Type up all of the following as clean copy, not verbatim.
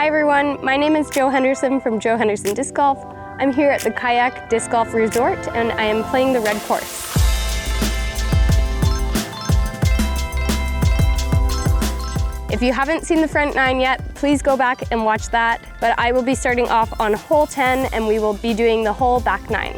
Hi everyone, my name is Joe Henderson from Joe Henderson Disc Golf. I'm here at the Kayak Disc Golf Resort and I am playing the red course. If you haven't seen the front nine yet, please go back and watch that. But I will be starting off on hole 10 and we will be doing the whole back nine.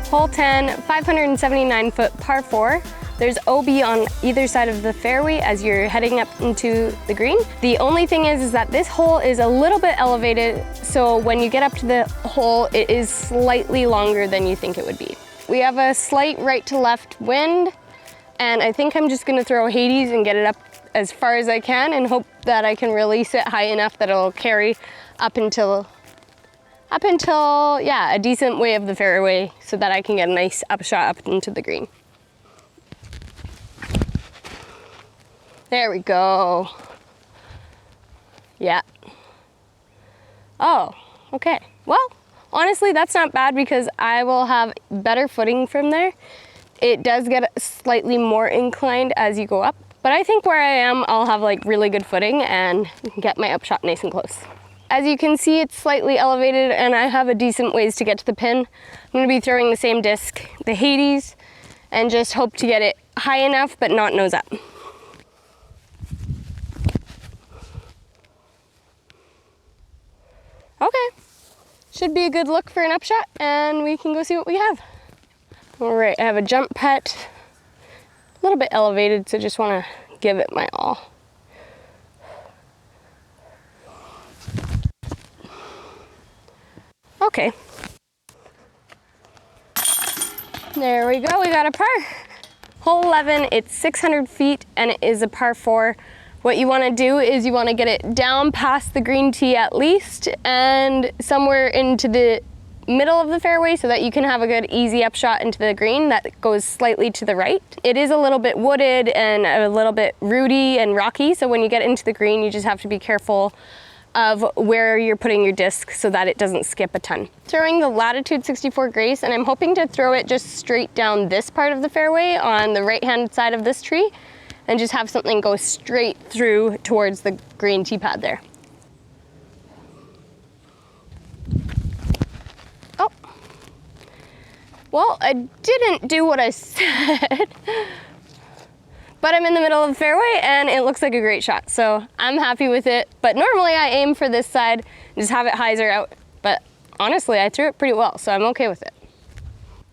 Hole 10, 579-foot par 4. There's OB on either side of the fairway as you're heading up into the green. The only thing is that this hole is a little bit elevated, so when you get up to the hole, it is slightly longer than you think it would be. We have a slight right to left wind, and I think I'm just gonna throw Hades and get it up as far as I can and hope that I can release it high enough that it'll carry up until yeah, a decent way of the fairway so that I can get a nice upshot up into the green. There we go. Yeah. Oh, okay. Well, honestly, that's not bad because I will have better footing from there. It does get slightly more inclined as you go up, but I think where I am, I'll have like really good footing and get my upshot nice and close. As you can see, it's slightly elevated and I have a decent ways to get to the pin. I'm gonna be throwing the same disc, the Hades, and just hope to get it high enough, but not nose up. Okay, should be a good look for an upshot and we can go see what we have. All right, I have a jump putt, a little bit elevated, so just wanna give it my all. Okay. There we go, we got a par. Hole 11, it's 600 feet and it is a par 4. What you wanna do is you wanna get it down past the green tee at least and somewhere into the middle of the fairway so that you can have a good easy upshot into the green that goes slightly to the right. It is a little bit wooded and a little bit rooty and rocky, so when you get into the green, you just have to be careful of where you're putting your disc so that it doesn't skip a ton. Throwing the Latitude 64 Grace, and I'm hoping to throw it just straight down this part of the fairway on the right-hand side of this tree and just have something go straight through towards the green tee pad there. Oh, well, I didn't do what I said. But I'm in the middle of the fairway and it looks like a great shot, so I'm happy with it. But normally I aim for this side and just have it hyzer out, but honestly I threw it pretty well, so I'm okay with it.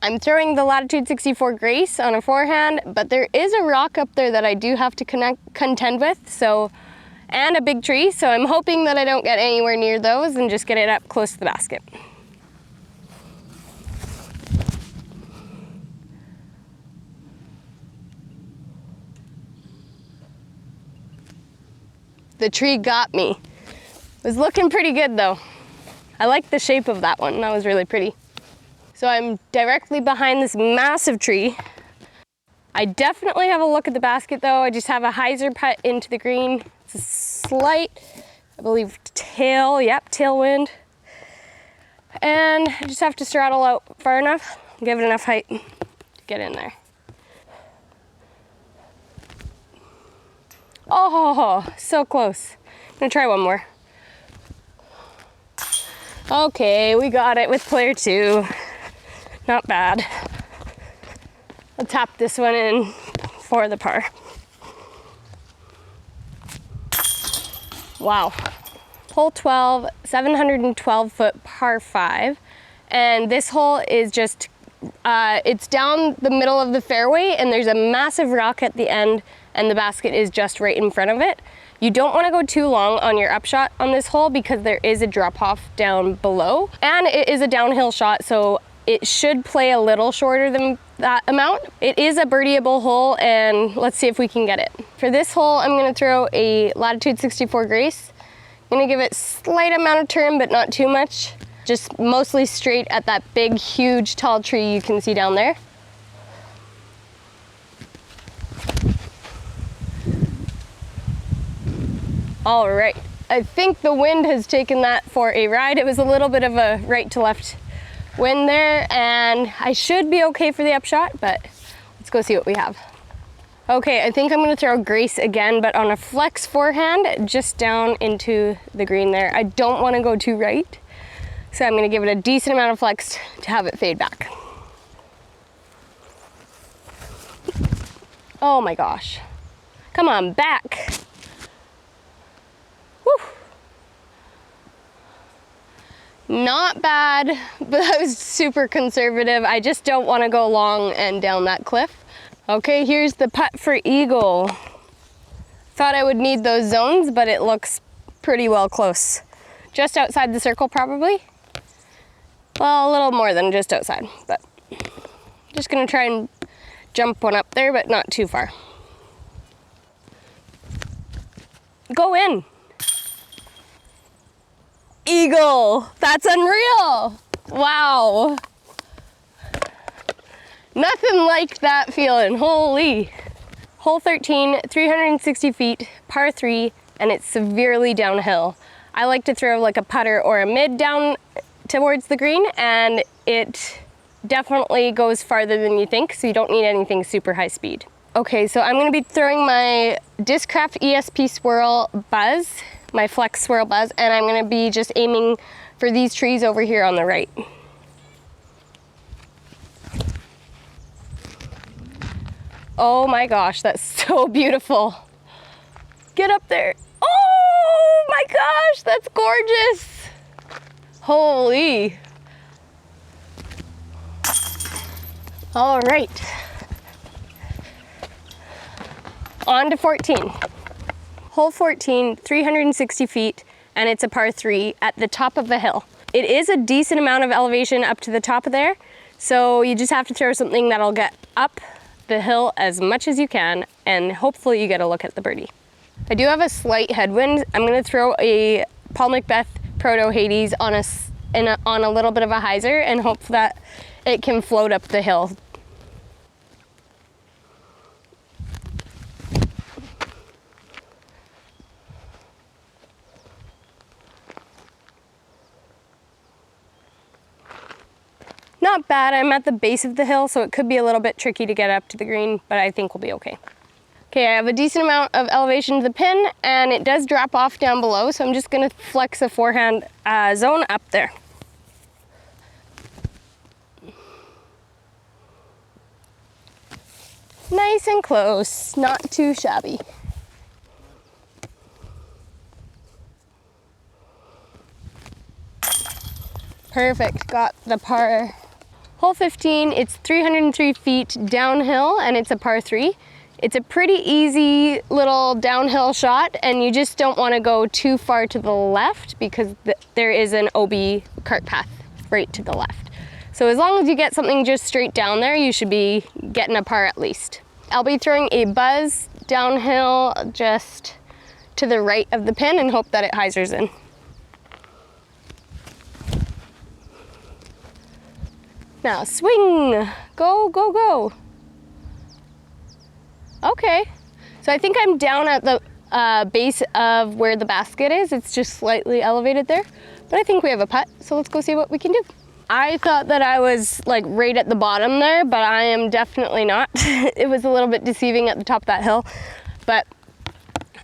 I'm throwing the Latitude 64 Grace on a forehand, but there is a rock up there that I do have to contend with, and a big tree, so I'm hoping that I don't get anywhere near those and just get it up close to the basket. The tree got me. It was looking pretty good though. I like the shape of that one, that was really pretty. So I'm directly behind this massive tree. I definitely have a look at the basket though. I just have a hyzer putt into the green. It's a slight, I believe, tailwind. And I just have to straddle out far enough, give it enough height to get in there. Oh, so close. I'm gonna try one more. Okay, we got it with player 2. Not bad. I'll tap this one in for the par. Wow. Hole 12, 712-foot par 5. And this hole is just, it's down the middle of the fairway and there's a massive rock at the end and the basket is just right in front of it. You don't want to go too long on your upshot on this hole because there is a drop off down below and it is a downhill shot, so it should play a little shorter than that amount. It is a birdieable hole and let's see if we can get it. For this hole, I'm going to throw a Latitude 64 Grace. I'm going to give it a slight amount of turn, but not too much. Just mostly straight at that big, huge, tall tree you can see down there. All right, I think the wind has taken that for a ride. It was a little bit of a right to left wind there and I should be okay for the upshot, but let's go see what we have. Okay, I think I'm gonna throw Grace again, but on a flex forehand, just down into the green there. I don't wanna go too right, so I'm gonna give it a decent amount of flex to have it fade back. Oh my gosh. Come on, back. Whew. Not bad, but that was super conservative. I just don't wanna go long and down that cliff. Okay, here's the putt for eagle. Thought I would need those zones, but it looks pretty well close. Just outside the circle, probably. Well, a little more than just outside, but just gonna try and jump one up there, but not too far. Go in. Eagle, that's unreal. Wow. Nothing like that feeling, holy. Hole 13, 360 feet, par 3, and it's severely downhill. I like to throw like a putter or a mid down towards the green, and it definitely goes farther than you think, so you don't need anything super high speed. Okay, so I'm gonna be throwing my Discraft ESP Swirl Buzz, my Flex Swirl Buzz, and I'm gonna be just aiming for these trees over here on the right. Oh my gosh, that's so beautiful. Get up there. Oh my gosh, that's gorgeous. Holy. All right. On to 14. Hole 14, 360 feet, and it's a par 3 at the top of a hill. It is a decent amount of elevation up to the top of there, so you just have to throw something that'll get up the hill as much as you can, and hopefully you get a look at the birdie. I do have a slight headwind. I'm gonna throw a Paul Macbeth Proto Hades on a little bit of a hyzer and hope that it can float up the hill. Not bad, I'm at the base of the hill, so it could be a little bit tricky to get up to the green, but I think we'll be okay. Okay, I have a decent amount of elevation to the pin, and it does drop off down below, so I'm just gonna flex a forehand zone up there. Nice and close, not too shabby. Perfect, got the par. Hole 15, it's 303 feet downhill, and it's a par 3. It's a pretty easy little downhill shot, and you just don't want to go too far to the left because there is an OB cart path right to the left. So as long as you get something just straight down there, you should be getting a par at least. I'll be throwing a buzz downhill just to the right of the pin and hope that it hyzers in. Now swing, go, go, go. Okay, so I think I'm down at the base of where the basket is. It's just slightly elevated there, but I think we have a putt, so let's go see what we can do. I thought that I was like right at the bottom there, but I am definitely not. It was a little bit deceiving at the top of that hill, but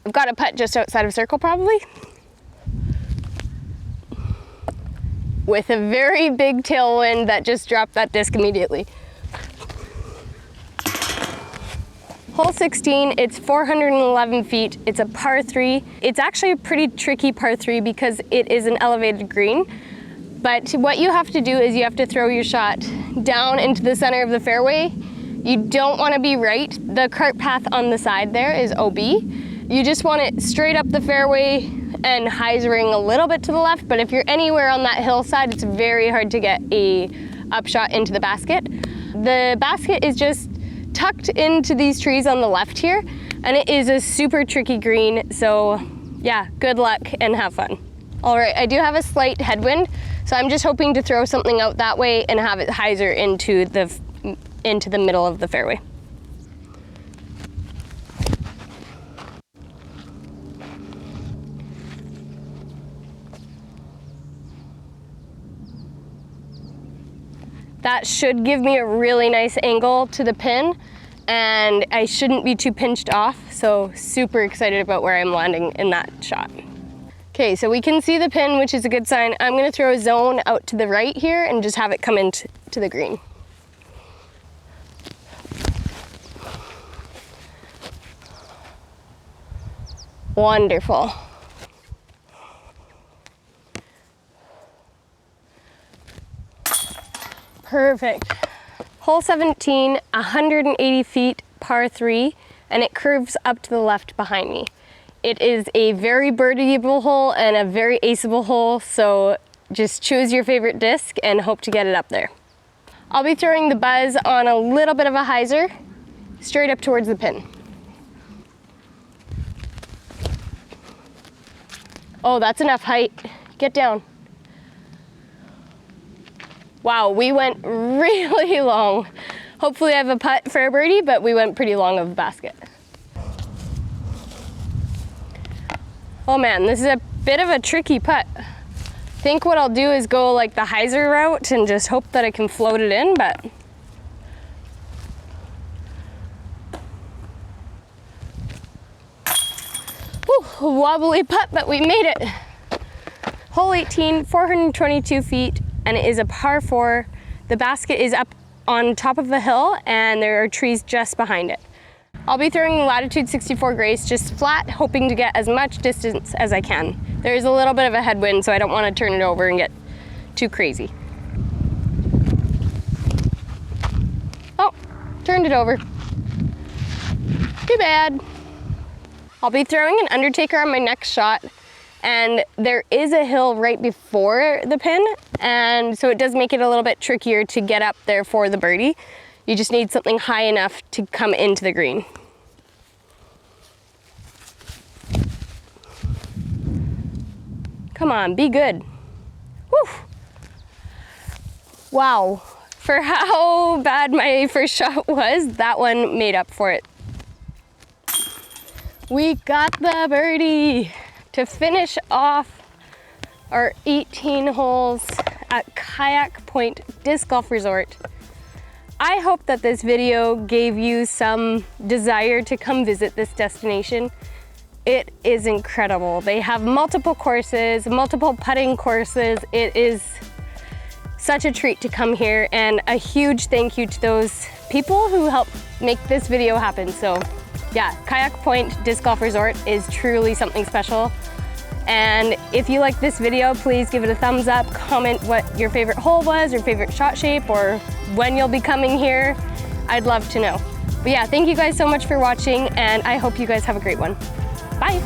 I've got a putt just outside of circle probably. With a very big tailwind that just dropped that disc immediately. Hole 16, it's 411 feet. It's a par 3. It's actually a pretty tricky par 3 because it is an elevated green. But what you have to do is you have to throw your shot down into the center of the fairway. You don't want to be right. The cart path on the side there is OB. You just want it straight up the fairway and hyzering a little bit to the left, but if you're anywhere on that hillside, it's very hard to get a upshot into the basket. The basket is just tucked into these trees on the left here, and it is a super tricky green, so yeah, good luck and have fun. All right, I do have a slight headwind, so I'm just hoping to throw something out that way and have it hyzer into the middle of the fairway. That should give me a really nice angle to the pin, and I shouldn't be too pinched off, so super excited about where I'm landing in that shot. Okay, so we can see the pin, which is a good sign. I'm gonna throw a zone out to the right here and just have it come into the green. Wonderful. Perfect. Hole 17, 180 feet, par 3, and it curves up to the left behind me. It is a very birdieable hole and a very aceable hole, so just choose your favorite disc and hope to get it up there. I'll be throwing the buzz on a little bit of a hyzer, straight up towards the pin. Oh, that's enough height. Get down. Wow, we went really long. Hopefully I have a putt for a birdie, but we went pretty long of a basket. Oh man, this is a bit of a tricky putt. I think what I'll do is go like the hyzer route and just hope that I can float it in, but whew, wobbly putt, but we made it. Hole 18, 422 feet, and it is a par 4. The basket is up on top of a hill and there are trees just behind it. I'll be throwing latitude 64 grace just flat, hoping to get as much distance as I can. There's a little bit of a headwind, so I don't want to turn it over and get too crazy. Oh, turned it over. Too bad. I'll be throwing an undertaker on my next shot, and there is a hill right before the pin, and so it does make it a little bit trickier to get up there for the birdie. You just need something high enough to come into the green. Come on, be good. Whew. Wow, for how bad my first shot was, that one made up for it. We got the birdie to finish off our 18 holes at Kayak Point Disc Golf Resort. I hope that this video gave you some desire to come visit this destination. It is incredible. They have multiple courses, multiple putting courses. It is such a treat to come here, and a huge thank you to those people who helped make this video happen. So yeah, Kayak Point Disc Golf Resort is truly something special. And if you like this video, please give it a thumbs up, comment what your favorite hole was, your favorite shot shape, or when you'll be coming here. I'd love to know. But yeah, thank you guys so much for watching, and I hope you guys have a great one. Bye.